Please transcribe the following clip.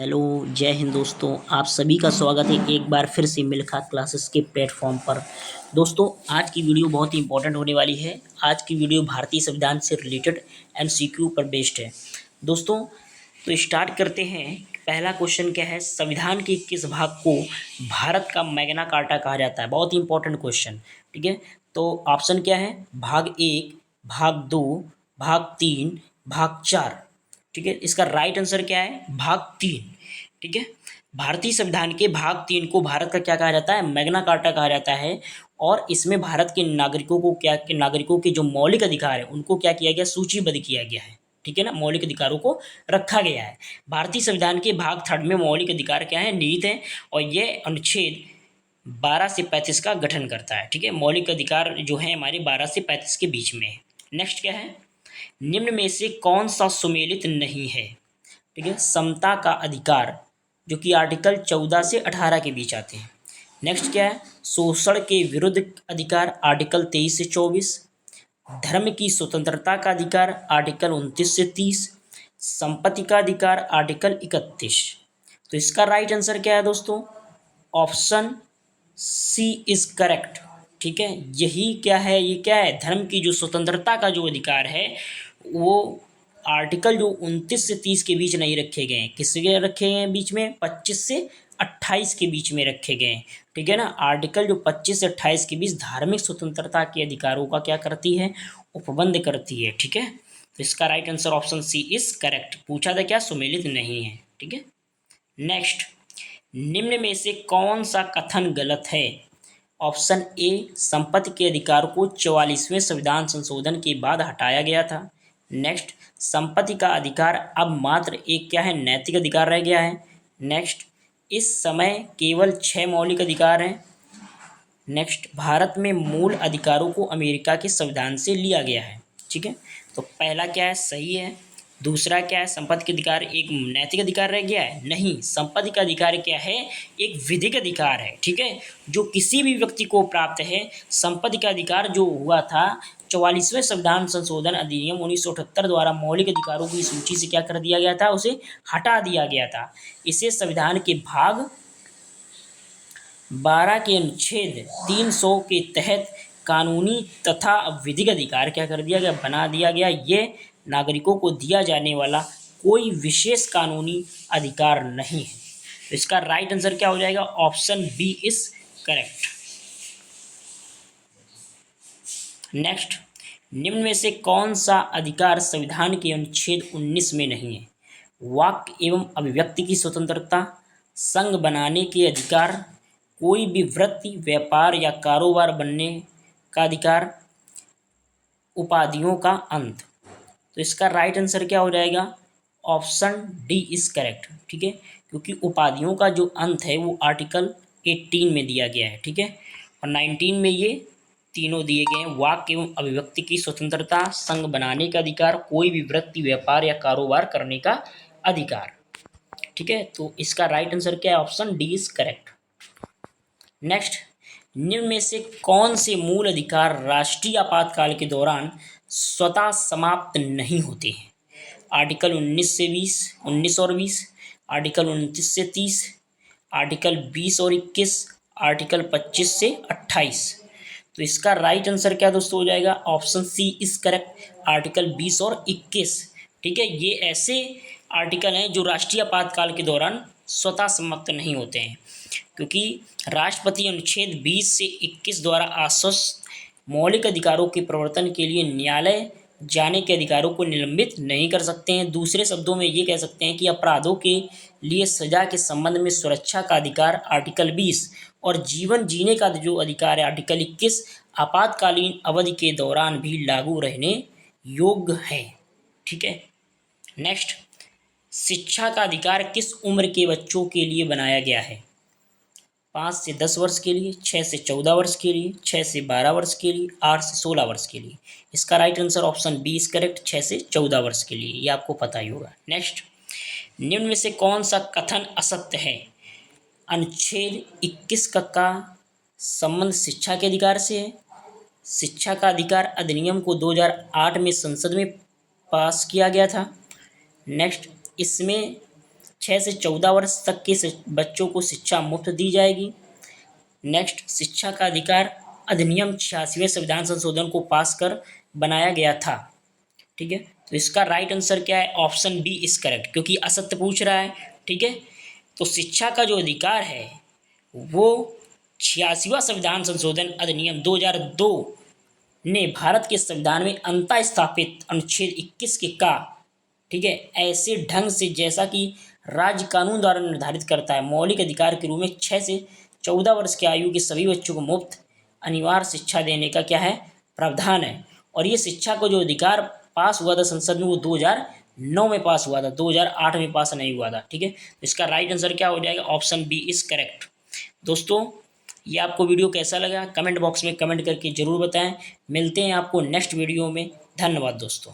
Hello, जय हिंद दोस्तों। आप सभी का स्वागत है एक बार फिर से मिल्खा क्लासेस के प्लेटफॉर्म पर। दोस्तों, आज की वीडियो बहुत ही इंपॉर्टेंट होने वाली है। आज की वीडियो भारतीय संविधान से रिलेटेड एमसीक्यू पर बेस्ड है। दोस्तों, तो स्टार्ट करते हैं। पहला क्वेश्चन क्या है? संविधान के किस भाग को भारत का मैग्ना कार्टा कहा जाता है? बहुत ही इंपॉर्टेंट क्वेश्चन। ठीक है, तो ऑप्शन क्या है? भाग एक, भाग दो, भाग तीन, भाग चार। ठीक है, इसका राइट आंसर क्या है? भाग तीन। ठीक है, भारतीय संविधान के भाग तीन को भारत का क्या कहा जाता है? मैग्ना कार्टा कहा जाता है। और इसमें भारत के नागरिकों को नागरिकों के जो मौलिक अधिकार है उनको क्या किया गया? सूचीबद्ध किया गया है। ठीक है ना, मौलिक अधिकारों को रखा गया है। भारतीय संविधान के भाग थर्ड में मौलिक अधिकार क्या है? निहित है। और ये अनुच्छेद 12 से 35 का गठन करता है। ठीक है, मौलिक अधिकार जो है हमारे 12 से 35 के बीच में है। नेक्स्ट क्या है? निम्न में से कौन सा सुमेलित नहीं है? ठीक है, समता का अधिकार, जो कि आर्टिकल 14 से 18 के बीच आते हैं। नेक्स्ट क्या है? शोषण के विरुद्ध अधिकार, आर्टिकल 23 से 24। धर्म की स्वतंत्रता का अधिकार, आर्टिकल 29 से 30। संपत्ति का अधिकार, आर्टिकल 31। तो इसका राइट आंसर क्या है दोस्तों? Option C is correct. ठीक है, यही क्या है? ये क्या है? धर्म की जो स्वतंत्रता का जो अधिकार है वो आर्टिकल जो 29 से 30 के बीच नहीं रखे गए हैं। किसके रखे गए हैं बीच में? 25 से 28 के बीच में रखे गए हैं। ठीक है ना, आर्टिकल जो 25 से 28 के बीच धार्मिक स्वतंत्रता के अधिकारों का क्या करती है? उपबंध करती है। ठीक है, तो इसका right answer option C is correct. पूछा था क्या? सुमेलित नहीं है। ठीक है, नेक्स्ट, निम्न में से कौन सा कथन गलत है? ऑप्शन ए, संपत्ति के अधिकार को 44वें संविधान संशोधन के बाद हटाया गया था। नेक्स्ट, संपत्ति का अधिकार अब मात्र एक क्या है? नैतिक अधिकार रह गया है। नेक्स्ट, इस समय केवल 6 मौलिक अधिकार हैं। नेक्स्ट, भारत में मूल अधिकारों को अमेरिका के संविधान से लिया गया है। ठीक है, तो पहला क्या है? सही है। दूसरा क्या है? संपत्ति का अधिकार एक नैतिक अधिकार रह गया है? नहीं, संपत्ति का अधिकार क्या है? एक विधिक अधिकार है। ठीक है, जो किसी भी व्यक्ति को प्राप्त है। संपत्ति का अधिकार जो हुआ था 44वें संविधान संशोधन अधिनियम 1978 द्वारा मौलिक अधिकारों की सूची से क्या कर दिया गया था? उसे हटा दिया गया था। इसे संविधान के भाग 12 के अनुच्छेद 300 के तहत कानूनी तथा विधिक अधिकार क्या कर दिया गया? बना दिया गया। ये नागरिकों को दिया जाने वाला कोई विशेष कानूनी अधिकार नहीं है। तो इसका राइट आंसर क्या हो जाएगा? Option B is correct. Next, निम्न में से कौन सा अधिकार संविधान के अनुच्छेद 19 में नहीं है? वाक एवं अभिव्यक्ति की स्वतंत्रता, संघ बनाने के अधिकार, कोई भी वृत्ति, व्यापार या कारोबार बनने का अधिकार, उपाधियों का अंत। तो इसका राइट आंसर क्या हो जाएगा? Option D is correct. ठीक है, क्योंकि उपाधियों का जो अंत है वो आर्टिकल 18 में दिया गया है। ठीक है, और 19 में ये तीनों दिए गए हैं। वाक एवं अभिव्यक्ति की स्वतंत्रता, संघ बनाने का अधिकार, कोई भी वृत्ति, व्यापार या कारोबार करने का अधिकार। ठीक है, तो इसका राइट आंसर क्या है? Option D is correct. Next, निम्न में से कौन से मूल अधिकार राष्ट्रीय आपातकाल के दौरान स्वतः समाप्त नहीं होते हैं? आर्टिकल 19 और 20, आर्टिकल 29 से 30, आर्टिकल 20 और 21, आर्टिकल 25 से 28। तो इसका राइट आंसर क्या दोस्तों हो जाएगा? Option C is correct, article 20 और 21। ठीक है, ये ऐसे आर्टिकल हैं जो राष्ट्रीय आपातकाल के दौरान स्वतः समाप्त नहीं होते हैं, क्योंकि राष्ट्रपति अनुच्छेद 20 से 21 द्वारा आश्वस्त मौलिक अधिकारों के प्रवर्तन के लिए न्यायालय जाने के अधिकारों को निलंबित नहीं कर सकते हैं। दूसरे शब्दों में ये कह सकते हैं कि अपराधों के लिए सजा के संबंध में सुरक्षा का अधिकार आर्टिकल 20 और जीवन जीने का जो अधिकार है आर्टिकल 21 आपातकालीन अवधि के दौरान भी लागू रहने योग्य है। ठीक है, नेक्स्ट, शिक्षा का अधिकार किस उम्र के बच्चों के लिए बनाया गया है? 5 से 10 वर्ष के लिए, 6 से 14 वर्ष के लिए, 6 से 12 वर्ष के लिए, 8 से 16 वर्ष के लिए। इसका right answer option B is correct, 6 से 14 वर्ष के लिए। ये आपको पता ही होगा। नेक्स्ट, निम्न में से कौन सा कथन असत्य है? अनुच्छेद 21 का संबंध शिक्षा के अधिकार से है। शिक्षा का अधिकार अधिनियम को 2008 में संसद में पास किया गया था। नेक्स्ट, इसमें 6 से 14 वर्ष तक के बच्चों को शिक्षा मुफ्त दी जाएगी। नेक्स्ट, शिक्षा का अधिकार अधिनियम 86वें संविधान संशोधन को पास कर बनाया गया था। ठीक है, तो इसका राइट आंसर क्या है? ऑप्शन बी इज करेक्ट, क्योंकि असत्य पूछ रहा है। ठीक है, तो शिक्षा का जो अधिकार है वो 86वां संविधान संशोधन अधिनियम 2002 ने भारत के संविधान में अंतः स्थापित अनुच्छेद 21 के का, ठीक है, ऐसे ढंग से जैसा कि राज्य कानून द्वारा निर्धारित करता है, मौलिक अधिकार के रूप में 6 से 14 वर्ष की आयु के सभी बच्चों को मुफ्त अनिवार्य शिक्षा देने का क्या है? प्रावधान है। और ये शिक्षा को जो अधिकार पास हुआ था संसद में वो 2009 में पास हुआ था, 2008 में पास नहीं हुआ था। ठीक है, तो इसका राइट आंसर क्या हो जाएगा? Option B is correct. दोस्तों, ये आपको वीडियो कैसा लगा कमेंट बॉक्स में कमेंट करके ज़रूर बताएं। मिलते हैं आपको नेक्स्ट वीडियो में। धन्यवाद दोस्तों।